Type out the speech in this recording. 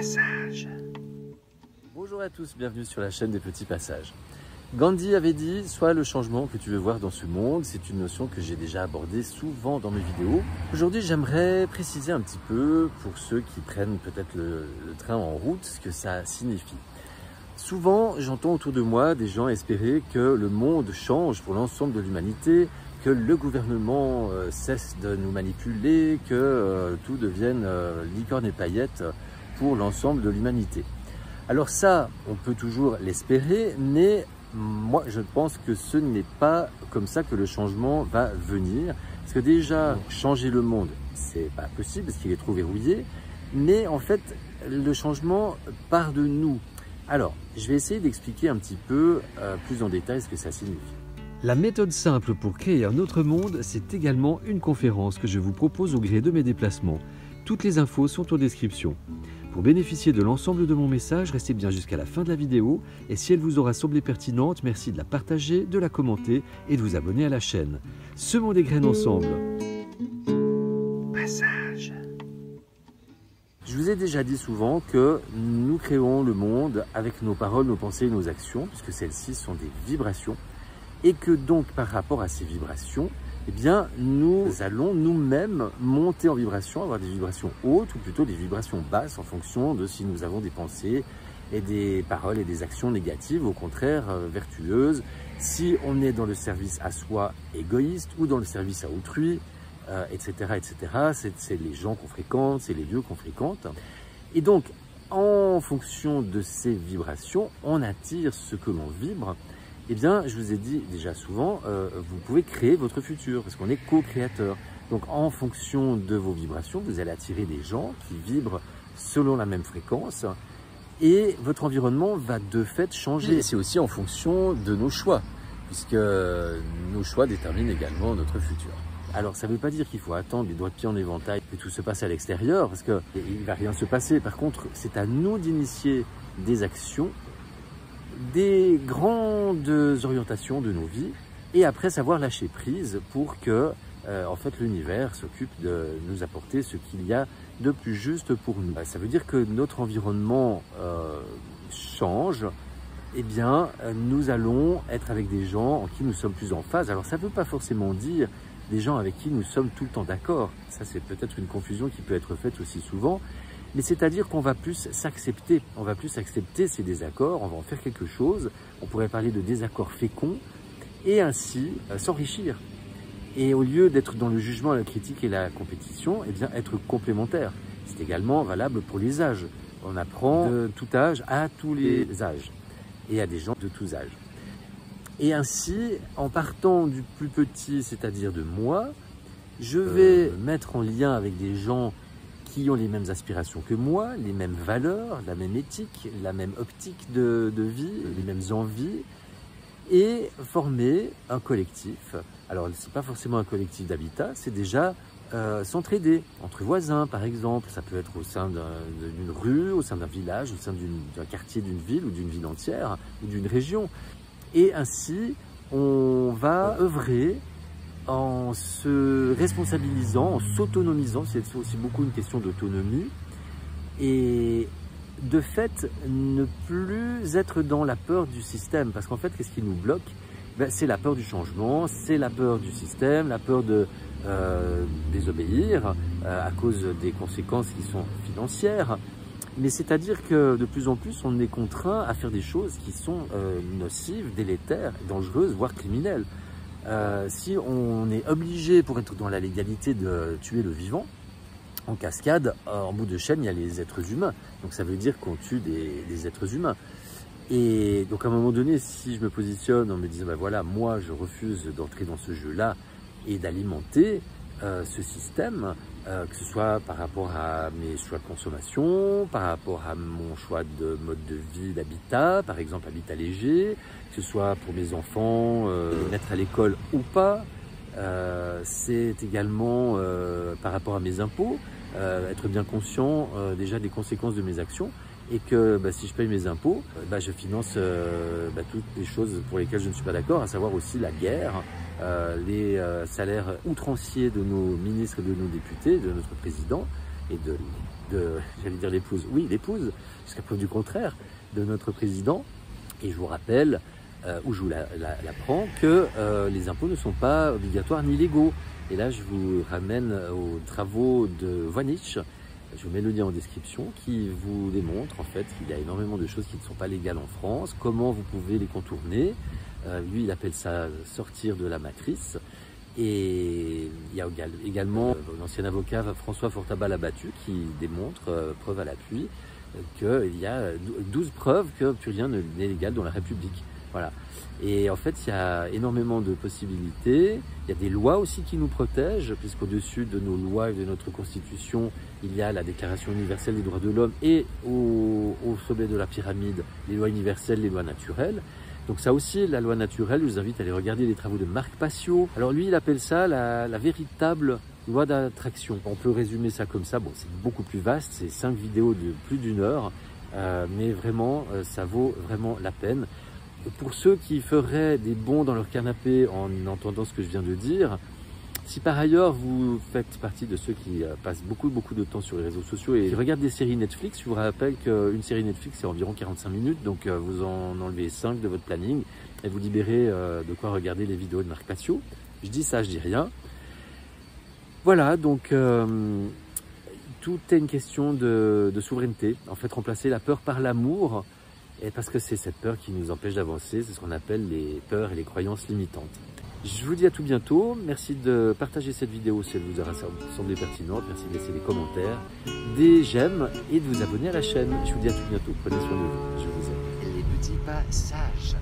Passage. Bonjour à tous, bienvenue sur la chaîne des petits passages. Gandhi avait dit, sois le changement que tu veux voir dans ce monde. C'est une notion que j'ai déjà abordée souvent dans mes vidéos. Aujourd'hui, j'aimerais préciser un petit peu, pour ceux qui prennent peut-être le train en route, ce que ça signifie. Souvent, j'entends autour de moi des gens espérer que le monde change pour l'ensemble de l'humanité, que le gouvernement cesse de nous manipuler, que tout devienne licorne et paillettes pour l'ensemble de l'humanité. Alors ça, on peut toujours l'espérer, mais moi je pense que ce n'est pas comme ça que le changement va venir. Parce que déjà, changer le monde, c'est pas possible parce qu'il est trop verrouillé, mais en fait, le changement part de nous. Alors, je vais essayer d'expliquer un petit peu plus en détail ce que ça signifie. La méthode simple pour créer un autre monde, c'est également une conférence que je vous propose au gré de mes déplacements. Toutes les infos sont en description. Pour bénéficier de l'ensemble de mon message, restez bien jusqu'à la fin de la vidéo et si elle vous aura semblé pertinente, merci de la partager, de la commenter et de vous abonner à la chaîne. Semons des graines ensemble. Passage. Je vous ai déjà dit souvent que nous créons le monde avec nos paroles, nos pensées et nos actions, puisque celles-ci sont des vibrations. Et que donc, par rapport à ces vibrations, eh bien, nous allons nous-mêmes monter en vibration, avoir des vibrations hautes ou plutôt des vibrations basses en fonction de si nous avons des pensées et des paroles et des actions négatives, au contraire vertueuses. Si on est dans le service à soi égoïste ou dans le service à autrui, etc., etc. C'est les gens qu'on fréquente, c'est les lieux qu'on fréquente. Et donc, en fonction de ces vibrations, on attire ce que l'on vibre. Eh bien, je vous ai dit déjà souvent, vous pouvez créer votre futur parce qu'on est co-créateur. Donc, en fonction de vos vibrations, vous allez attirer des gens qui vibrent selon la même fréquence et votre environnement va de fait changer. Et c'est aussi en fonction de nos choix, puisque nos choix déterminent également notre futur. Alors, ça ne veut pas dire qu'il faut attendre les doigts de pied en éventail que tout se passe à l'extérieur, parce qu'il ne va rien se passer. Par contre, c'est à nous d'initier des actions, des grandes orientations de nos vies et après savoir lâcher prise pour que en fait l'univers s'occupe de nous apporter ce qu'il y a de plus juste pour nous. Ça veut dire que notre environnement change, eh bien nous allons être avec des gens en qui nous sommes plus en phase. Alors ça ne veut pas forcément dire des gens avec qui nous sommes tout le temps d'accord. Ça c'est peut-être une confusion qui peut être faite aussi souvent. Mais c'est-à-dire qu'on va plus s'accepter, on va plus accepter ces désaccords, on va en faire quelque chose, on pourrait parler de désaccords féconds, et ainsi s'enrichir. Et au lieu d'être dans le jugement, la critique et la compétition, eh bien être complémentaire. C'est également valable pour les âges. On apprend de tout âge à tous les âges, et à des gens de tous âges. Et ainsi, en partant du plus petit, c'est-à-dire de moi, je vais mettre en lien avec des gens qui ont les mêmes aspirations que moi, les mêmes valeurs, la même éthique, la même optique de vie, les mêmes envies, et former un collectif. Alors, ce n'est pas forcément un collectif d'habitat, c'est déjà s'entraider entre voisins, par exemple. Ça peut être au sein d'une rue, au sein d'un village, au sein d'un quartier d'une ville ou d'une ville entière, ou d'une région. Et ainsi, on va œuvrer en se responsabilisant, en s'autonomisant, c'est aussi beaucoup une question d'autonomie, et de fait ne plus être dans la peur du système, parce qu'en fait qu'est-ce qui nous bloque? C'est la peur du changement, c'est la peur du système, la peur de désobéir à cause des conséquences qui sont financières, mais c'est-à-dire que de plus en plus on est contraint à faire des choses qui sont nocives, délétères, dangereuses, voire criminelles. Si on est obligé, pour être dans la légalité, de tuer le vivant, en cascade, en bout de chaîne, il y a les êtres humains. Donc ça veut dire qu'on tue des êtres humains. Et donc à un moment donné, si je me positionne en me disant, ben voilà, moi je refuse d'entrer dans ce jeu-là et d'alimenter ce système, que ce soit par rapport à mes choix de consommation, par rapport à mon choix de mode de vie, d'habitat, par exemple habitat léger, que ce soit pour mes enfants, être à l'école ou pas. C'est également par rapport à mes impôts, être bien conscient déjà des conséquences de mes actions et que si je paye mes impôts, je finance toutes les choses pour lesquelles je ne suis pas d'accord, à savoir aussi la guerre, les salaires outranciers de nos ministres et de nos députés, de notre président et de j'allais dire l'épouse, oui l'épouse, jusqu'à preuve du contraire, de notre président. Et je vous rappelle, ou je vous l'apprends, que les impôts ne sont pas obligatoires ni légaux. Et là, je vous ramène aux travaux de Voynich. Je vous mets le lien en description qui vous démontre en fait qu'il y a énormément de choses qui ne sont pas légales en France, comment vous pouvez les contourner. Lui, il appelle ça sortir de la matrice. Et il y a également l'ancien avocat François Fortabal-Abattu qui démontre, preuve à l'appui, qu'il y a 12 preuves que plus rien n'est légal dans la République. Voilà. Et en fait, il y a énormément de possibilités. Il y a des lois aussi qui nous protègent, puisqu'au-dessus de nos lois et de notre Constitution, il y a la Déclaration universelle des droits de l'homme et au sommet de la pyramide, les lois universelles, les lois naturelles. Donc ça aussi, la loi naturelle, je vous invite à aller regarder les travaux de Marc Passio. Alors lui, il appelle ça la véritable loi d'attraction. On peut résumer ça comme ça. Bon, c'est beaucoup plus vaste, c'est 5 vidéos de plus d'1 heure, mais vraiment, ça vaut vraiment la peine. Pour ceux qui feraient des bonds dans leur canapé en entendant ce que je viens de dire, si par ailleurs vous faites partie de ceux qui passent beaucoup de temps sur les réseaux sociaux et qui regardent des séries Netflix, je vous rappelle qu'une série Netflix c'est environ 45 minutes, donc vous en enlevez 5 de votre planning et vous libérez de quoi regarder les vidéos de Marc Passio. Je dis ça, je dis rien. Voilà, donc tout est une question de souveraineté. En fait, remplacer la peur par l'amour. Et parce que c'est cette peur qui nous empêche d'avancer, c'est ce qu'on appelle les peurs et les croyances limitantes. Je vous dis à tout bientôt, merci de partager cette vidéo si elle vous a semblé pertinente, merci de laisser des commentaires, des j'aime et de vous abonner à la chaîne. Je vous dis à tout bientôt, prenez soin de vous, je vous aime. Les petits passages.